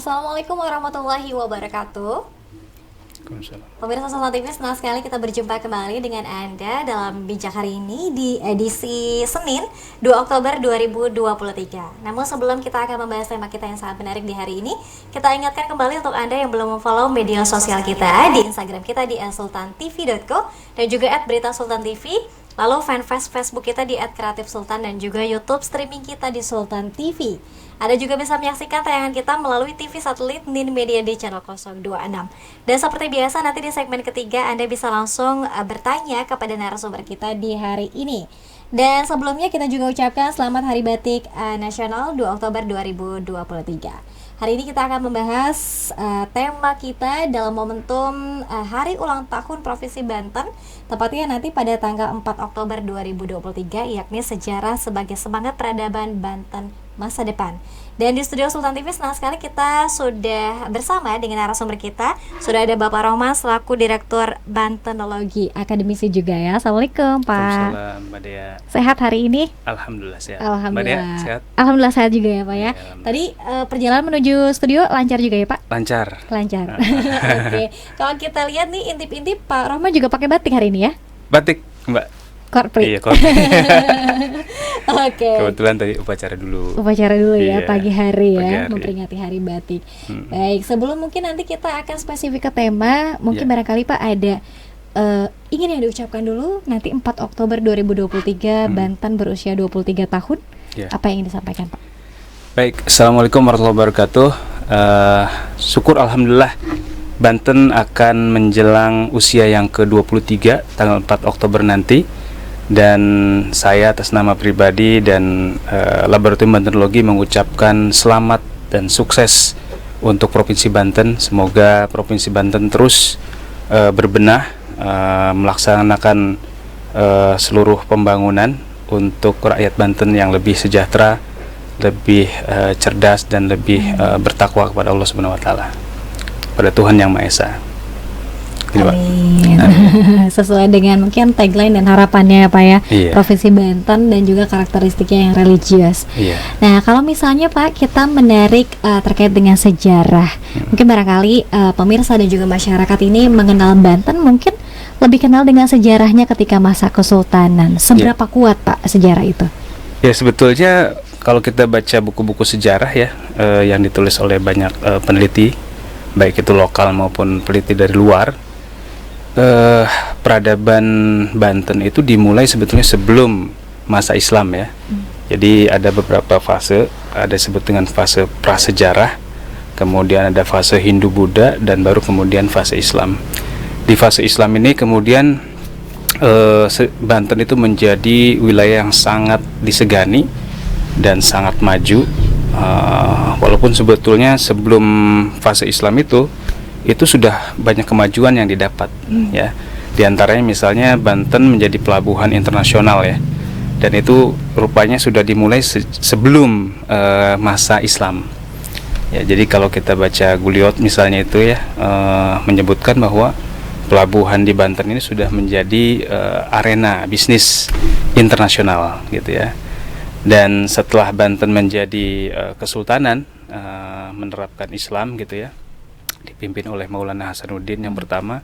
Assalamualaikum warahmatullahi wabarakatuh. Pemirsa Sultan TV, senang sekali kita berjumpa kembali dengan Anda dalam bijak hari ini di edisi Senin 2 Oktober 2023. Namun sebelum kita akan membahas tema kita yang sangat menarik di hari ini, kita ingatkan kembali untuk Anda yang belum memfollow media sosial kita di Instagram kita di @sultantv.co dan juga @beritasultantv. Lalu fanpage Facebook kita di @kreatifsultan dan juga YouTube streaming kita di Sultan TV. Anda juga bisa menyaksikan tayangan kita melalui TV satelit Nin Media di channel 026. Dan seperti biasa nanti di segmen ketiga Anda bisa langsung bertanya kepada narasumber kita di hari ini. Dan sebelumnya kita juga ucapkan selamat Hari Batik Nasional 2 Oktober 2023. Hari ini kita akan membahas tema kita dalam momentum Hari Ulang Tahun Provinsi Banten, tepatnya nanti pada tanggal 4 Oktober 2023, yakni sejarah sebagai semangat peradaban Banten masa depan. Dan di studio Sultan TV senang sekali kita sudah bersama dengan narasumber kita. Sudah ada Bapak Rohman selaku Direktur Bantenologi, akademisi juga ya. Assalamualaikum Pak. Waalaikumsalam Mbak Dea. Sehat hari ini? Alhamdulillah sehat. Alhamdulillah. Mbak Dea sehat? Alhamdulillah sehat juga ya Pak ya. Ya, Tadi perjalanan menuju studio lancar juga ya Pak? Lancar. Lancar. Oke. Kalau kita lihat nih intip-intip Pak Rohman juga pakai batik hari ini ya? Batik Mbak. Korpri. Iya, korpri. Oke. Kebetulan tadi upacara dulu. Upacara dulu ya, Iya, pagi hari ya, pagi hari. memperingati Hari Batik. Baik, sebelum mungkin nanti kita akan spesifik ke tema, mungkin barangkali Pak ada ingin yang diucapkan dulu. Nanti 4 Oktober 2023 Banten berusia 23 tahun. Ya. Apa yang ingin disampaikan Pak? Baik, Assalamualaikum warahmatullahi wabarakatuh. Syukur alhamdulillah Banten akan menjelang usia yang ke-23 tanggal 4 Oktober nanti. Dan saya atas nama pribadi dan Laboratorium Bantenologi mengucapkan selamat dan sukses untuk Provinsi Banten. Semoga Provinsi Banten terus berbenah, melaksanakan seluruh pembangunan untuk rakyat Banten yang lebih sejahtera, lebih cerdas dan lebih bertakwa kepada Allah Subhanahu wa taala. Pada Tuhan Yang Maha Esa. Amin. Sesuai dengan mungkin tagline dan harapannya ya Pak ya, Iya. Provinsi Banten dan juga karakteristiknya yang religius. Iya. Nah kalau misalnya Pak kita menarik terkait dengan sejarah, mungkin barangkali pemirsa dan juga masyarakat ini mengenal Banten mungkin lebih kenal dengan sejarahnya ketika masa Kesultanan. Seberapa kuat Pak sejarah itu? Ya sebetulnya kalau kita baca buku-buku sejarah ya yang ditulis oleh banyak peneliti, baik itu lokal maupun peneliti dari luar, peradaban Banten itu dimulai sebetulnya sebelum masa Islam ya. Jadi ada beberapa fase, ada disebut dengan fase prasejarah, kemudian ada fase Hindu-Buddha dan baru kemudian fase Islam. Di fase Islam ini kemudian Banten itu menjadi wilayah yang sangat disegani dan sangat maju, walaupun sebetulnya sebelum fase Islam itu sudah banyak kemajuan yang didapat ya. Di antaranya misalnya Banten menjadi pelabuhan internasional ya. Dan itu rupanya sudah dimulai sebelum masa Islam. Ya, jadi kalau kita baca Guliot misalnya itu ya menyebutkan bahwa pelabuhan di Banten ini sudah menjadi arena bisnis internasional gitu ya. Dan setelah Banten menjadi kesultanan menerapkan Islam gitu ya, dipimpin oleh Maulana Hasanuddin yang pertama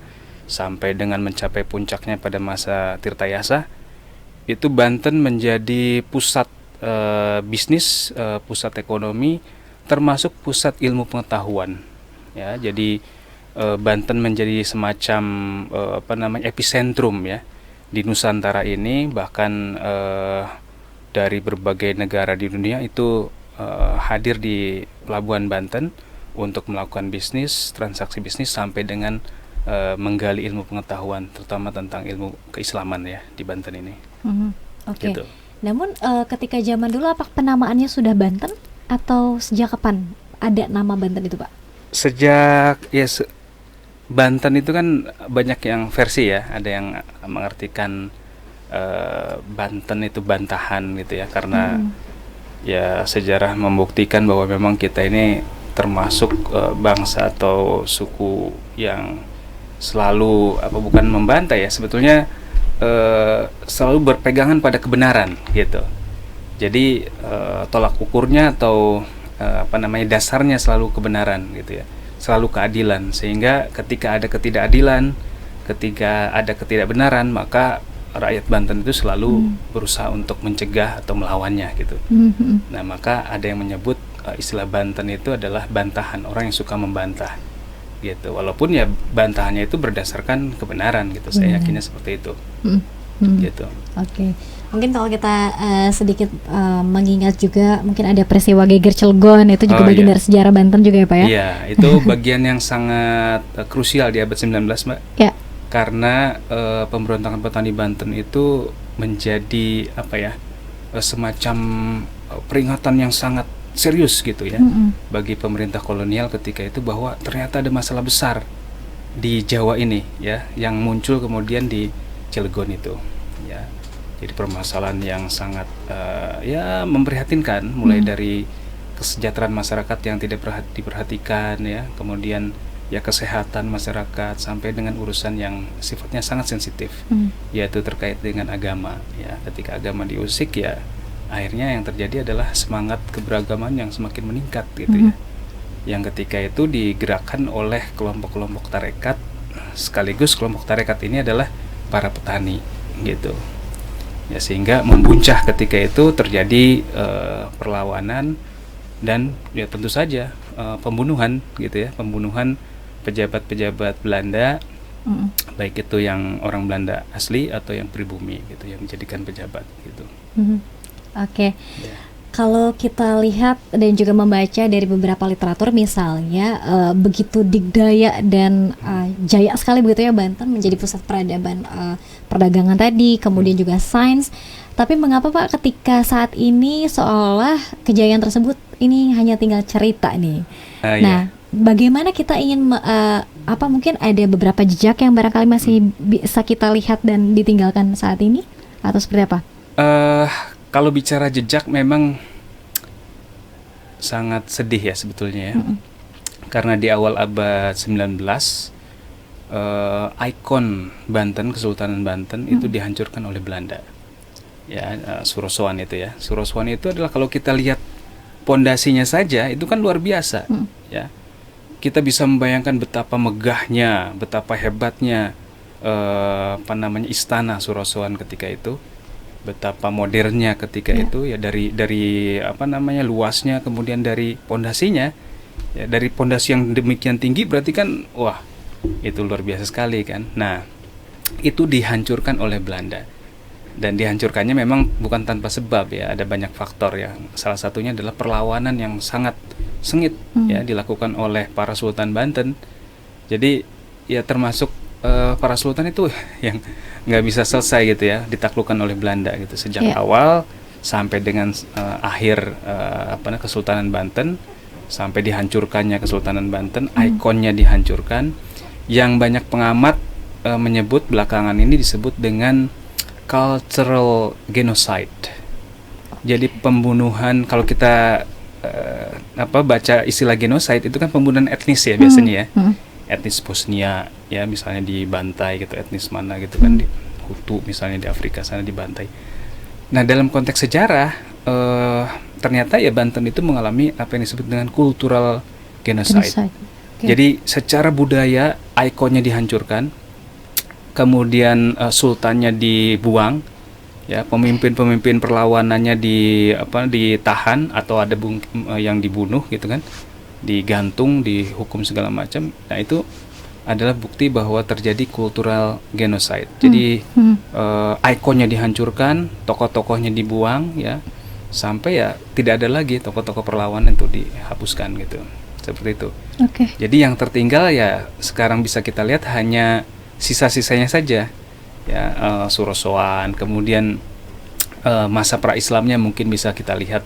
sampai dengan mencapai puncaknya pada masa Tirtayasa, itu Banten menjadi pusat bisnis, pusat ekonomi, termasuk pusat ilmu pengetahuan ya. Jadi Banten menjadi semacam epicentrum ya di Nusantara ini, bahkan dari berbagai negara di dunia itu hadir di Pelabuhan Banten untuk melakukan bisnis, transaksi bisnis sampai dengan menggali ilmu pengetahuan, terutama tentang ilmu keislaman ya di Banten ini. Oke. Gitu. Namun ketika zaman dulu apakah penamaannya sudah Banten atau sejak kapan ada nama Banten itu Pak? Sejak Banten itu kan banyak yang versi ya, ada yang mengartikan Banten itu bantahan gitu ya, karena ya sejarah membuktikan bahwa memang kita ini termasuk bangsa atau suku yang selalu bukan membantah ya, sebetulnya selalu berpegangan pada kebenaran gitu. Jadi tolak ukurnya atau dasarnya selalu kebenaran gitu ya, selalu keadilan, sehingga ketika ada ketidakadilan, ketika ada ketidakbenaran, maka rakyat Banten itu selalu berusaha untuk mencegah atau melawannya gitu. Nah, maka ada yang menyebut istilah Banten itu adalah bantahan, orang yang suka membantah gitu. Walaupun ya bantahannya itu berdasarkan kebenaran gitu. Saya yakinnya seperti itu. Gitu. Oke. Mungkin kalau kita sedikit mengingat juga, mungkin ada peristiwa Geger Cilegon, itu juga bagian dari sejarah Banten juga ya Pak ya? Iya, itu bagian yang sangat krusial di abad 19 Mbak. Ya. Karena pemberontakan petani Banten itu menjadi semacam peringatan yang sangat serius gitu ya, bagi pemerintah kolonial ketika itu, bahwa ternyata ada masalah besar di Jawa ini ya, yang muncul kemudian di Cilegon itu ya. Jadi permasalahan yang sangat memprihatinkan, mulai dari kesejahteraan masyarakat yang tidak diperhatikan ya, kemudian ya kesehatan masyarakat, sampai dengan urusan yang sifatnya sangat sensitif, yaitu terkait dengan agama ya. Ketika agama diusik ya, akhirnya yang terjadi adalah semangat keberagaman yang semakin meningkat gitu ya, yang ketika itu digerakkan oleh kelompok-kelompok tarekat, sekaligus kelompok tarekat ini adalah para petani gitu ya, sehingga membuncah ketika itu terjadi perlawanan dan ya tentu saja pembunuhan gitu ya, pembunuhan pejabat-pejabat Belanda, baik itu yang orang Belanda asli atau yang pribumi gitu, yang menjadikan pejabat gitu. Oke. Kalau kita lihat dan juga membaca dari beberapa literatur, misalnya begitu digdaya dan jaya sekali begitu ya Banten menjadi pusat peradaban perdagangan tadi, kemudian juga sains. Tapi mengapa Pak ketika saat ini seolah kejayaan tersebut ini hanya tinggal cerita nih? Nah, bagaimana kita ingin mungkin ada beberapa jejak yang barangkali masih bisa kita lihat dan ditinggalkan saat ini, atau seperti apa? Kalau bicara jejak memang sangat sedih ya sebetulnya ya. Karena di awal abad 19 ikon Banten, Kesultanan Banten itu dihancurkan oleh Belanda. Ya, Surosoan itu ya. Surosoan itu adalah, kalau kita lihat pondasinya saja itu kan luar biasa ya. Kita bisa membayangkan betapa megahnya, betapa hebatnya istana Surosoan ketika itu, betapa modernnya ketika itu ya, dari luasnya, kemudian dari pondasinya ya, dari pondasi yang demikian tinggi, berarti kan wah, itu luar biasa sekali kan. Nah, itu dihancurkan oleh Belanda, dan dihancurkannya memang bukan tanpa sebab ya, ada banyak faktor ya. Salah satunya adalah perlawanan yang sangat sengit ya dilakukan oleh para Sultan Banten. Jadi ya termasuk para sultan itu yang nggak bisa selesai gitu ya, ditaklukkan oleh Belanda gitu, sejak awal sampai dengan akhir Kesultanan Banten, sampai dihancurkannya Kesultanan Banten, ikonnya dihancurkan, yang banyak pengamat menyebut belakangan ini disebut dengan cultural genocide. Jadi pembunuhan, kalau kita baca istilah genocide itu kan pembunuhan etnis ya biasanya ya. Etnis Bosnia ya misalnya dibantai gitu, etnis mana gitu kan, di Hutu misalnya di Afrika sana dibantai. Nah, dalam konteks sejarah ternyata ya Banten itu mengalami apa yang disebut dengan cultural genocide. Jadi secara budaya ikonnya dihancurkan, kemudian sultannya dibuang ya, pemimpin-pemimpin perlawanannya ditahan atau ada yang dibunuh gitu kan, digantung, dihukum segala macam. Nah, itu adalah bukti bahwa terjadi cultural genocide. Jadi ikonnya dihancurkan, tokoh-tokohnya dibuang ya, sampai ya tidak ada lagi tokoh-tokoh perlawanan itu dihapuskan gitu. Seperti itu. Jadi yang tertinggal ya sekarang bisa kita lihat hanya sisa-sisanya saja ya, Surosoan, kemudian masa pra-Islamnya mungkin bisa kita lihat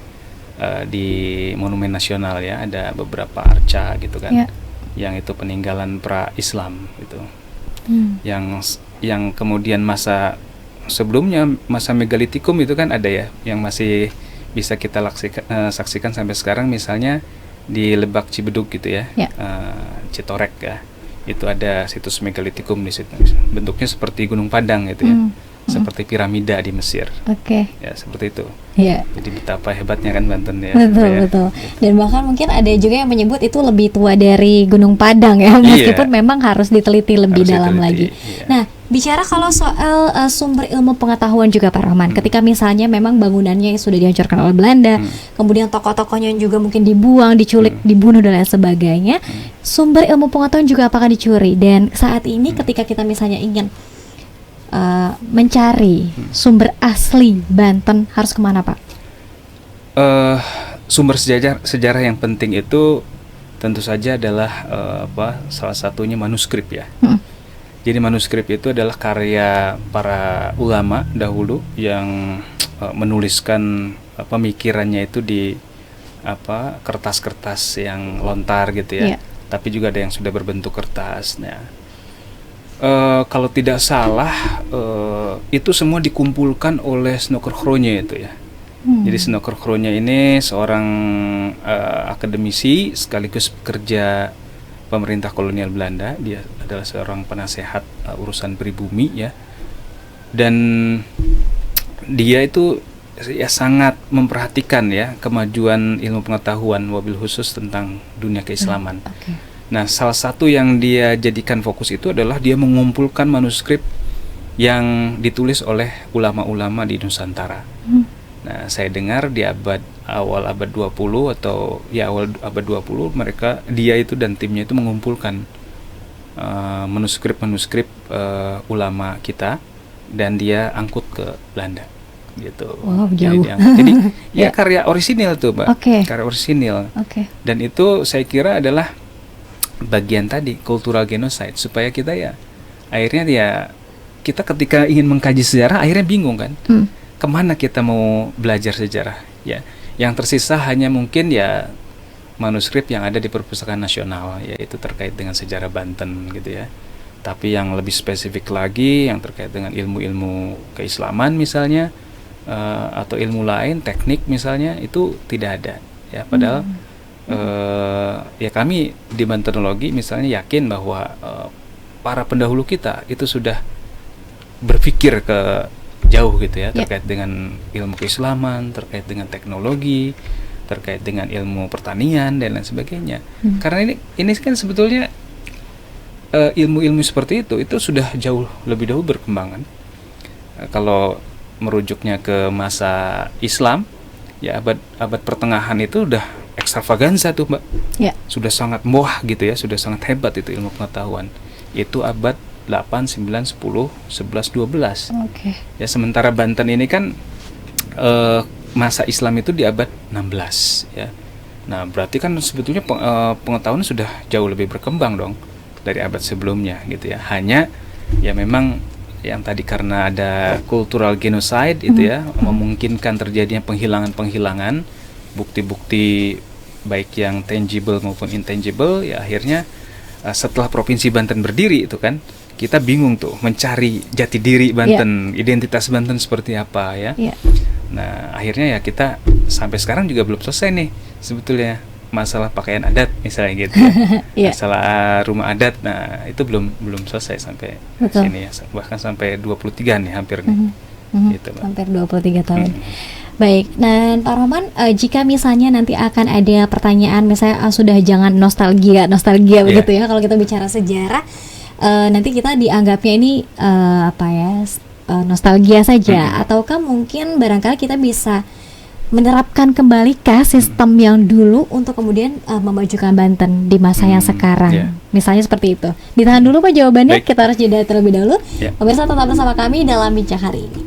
di Monumen Nasional ya, ada beberapa arca gitu kan, yang itu peninggalan pra-Islam gitu. Yang kemudian masa sebelumnya, masa megalitikum itu kan ada ya, yang masih bisa kita saksikan sampai sekarang, misalnya di Lebak Cibedug gitu ya, Citorek ya, itu ada situs megalitikum di situ, bentuknya seperti Gunung Padang gitu ya. seperti piramida di Mesir. Oke. Ya, seperti itu. Iya. Jadi betapa hebatnya kan Banten ya. Betul, ya. betul. Dan bahkan mungkin ada juga yang menyebut itu lebih tua dari Gunung Padang ya, meskipun memang harus diteliti lebih dalam lagi. Iya. Nah, bicara kalau soal sumber ilmu pengetahuan juga Pak Rahman, ketika misalnya memang bangunannya sudah dihancurkan oleh Belanda, kemudian tokoh-tokohnya juga mungkin dibuang, diculik, dibunuh dan lain sebagainya, sumber ilmu pengetahuan juga apakah dicuri? Dan saat ini ketika kita misalnya ingin mencari sumber asli Banten harus kemana Pak? Sumber sejarah yang penting itu tentu saja adalah salah satunya manuskrip ya. Jadi manuskrip itu adalah karya para ulama dahulu yang menuliskan pemikirannya itu di kertas-kertas yang lontar gitu ya. Tapi juga ada yang sudah berbentuk kertas. Nah, kalau tidak salah itu semua dikumpulkan oleh Snekker Gronye itu ya. Jadi Snekker Gronye ini seorang akademisi sekaligus pekerja pemerintah kolonial Belanda. Dia adalah seorang penasehat urusan pribumi ya. Dan dia itu ya sangat memperhatikan ya kemajuan ilmu pengetahuan wabil khusus tentang dunia keislaman. Nah, salah satu yang dia jadikan fokus itu adalah dia mengumpulkan manuskrip yang ditulis oleh ulama-ulama di Nusantara. Nah, saya dengar di awal abad 20 atau ya awal abad 20 dia itu dan timnya itu mengumpulkan manuskrip ulama kita dan dia angkut ke Belanda gitu. Wow, jauh. Jadi ya karya orisinil tuh, Mbak. Karya orisinil. Dan itu saya kira adalah bagian tadi cultural genocide, supaya kita ya akhirnya ya kita ketika ingin mengkaji sejarah akhirnya bingung kan, kemana kita mau belajar sejarah ya. Yang tersisa hanya mungkin ya manuskrip yang ada di Perpustakaan Nasional, yaitu terkait dengan sejarah Banten gitu ya. Tapi yang lebih spesifik lagi yang terkait dengan ilmu-ilmu keislaman misalnya, atau ilmu lain, teknik misalnya, itu tidak ada ya. Padahal ya kami di Bantenologi misalnya yakin bahwa para pendahulu kita itu sudah berpikir ke jauh gitu ya, terkait dengan ilmu keislaman, terkait dengan teknologi, terkait dengan ilmu pertanian dan lain sebagainya. Karena ini kan sebetulnya ilmu-ilmu seperti itu sudah jauh lebih dahulu berkembang kan. Kalau merujuknya ke masa Islam ya, abad pertengahan itu udah ekstravaganza tuh Mbak, sudah sangat moh gitu ya, sudah sangat hebat itu ilmu pengetahuan. Itu abad 8, 9, 10, 11, 12. Ya, sementara Banten ini kan masa Islam itu di abad 16 ya. Nah, berarti kan sebetulnya pengetahuan sudah jauh lebih berkembang dong dari abad sebelumnya gitu ya. Hanya ya memang yang tadi karena ada cultural genocide itu ya, memungkinkan terjadinya penghilangan-penghilangan bukti-bukti baik yang tangible maupun intangible ya. Akhirnya setelah Provinsi Banten berdiri itu kan, kita bingung tuh mencari jati diri Banten, identitas Banten seperti apa ya. Nah, akhirnya ya kita sampai sekarang juga belum selesai nih sebetulnya masalah pakaian adat misalnya gitu ya. Masalah rumah adat, nah itu belum selesai sampai sini ya, bahkan sampai 23 nih hampir nih. Gitu, hampir 23 tahun. Baik, dan Pak Rohman, jika misalnya nanti akan ada pertanyaan, misalnya sudah jangan nostalgia begitu ya, kalau kita bicara sejarah, nanti kita dianggapnya ini nostalgia saja, ataukah mungkin barangkali kita bisa menerapkan kembali sistem yang dulu untuk kemudian memajukan Banten di masa yang sekarang, misalnya seperti itu. Ditahan dulu Pak jawabannya. Kita harus jeda terlebih dahulu. Pemirsa tetap bersama kami dalam Bincang hari ini.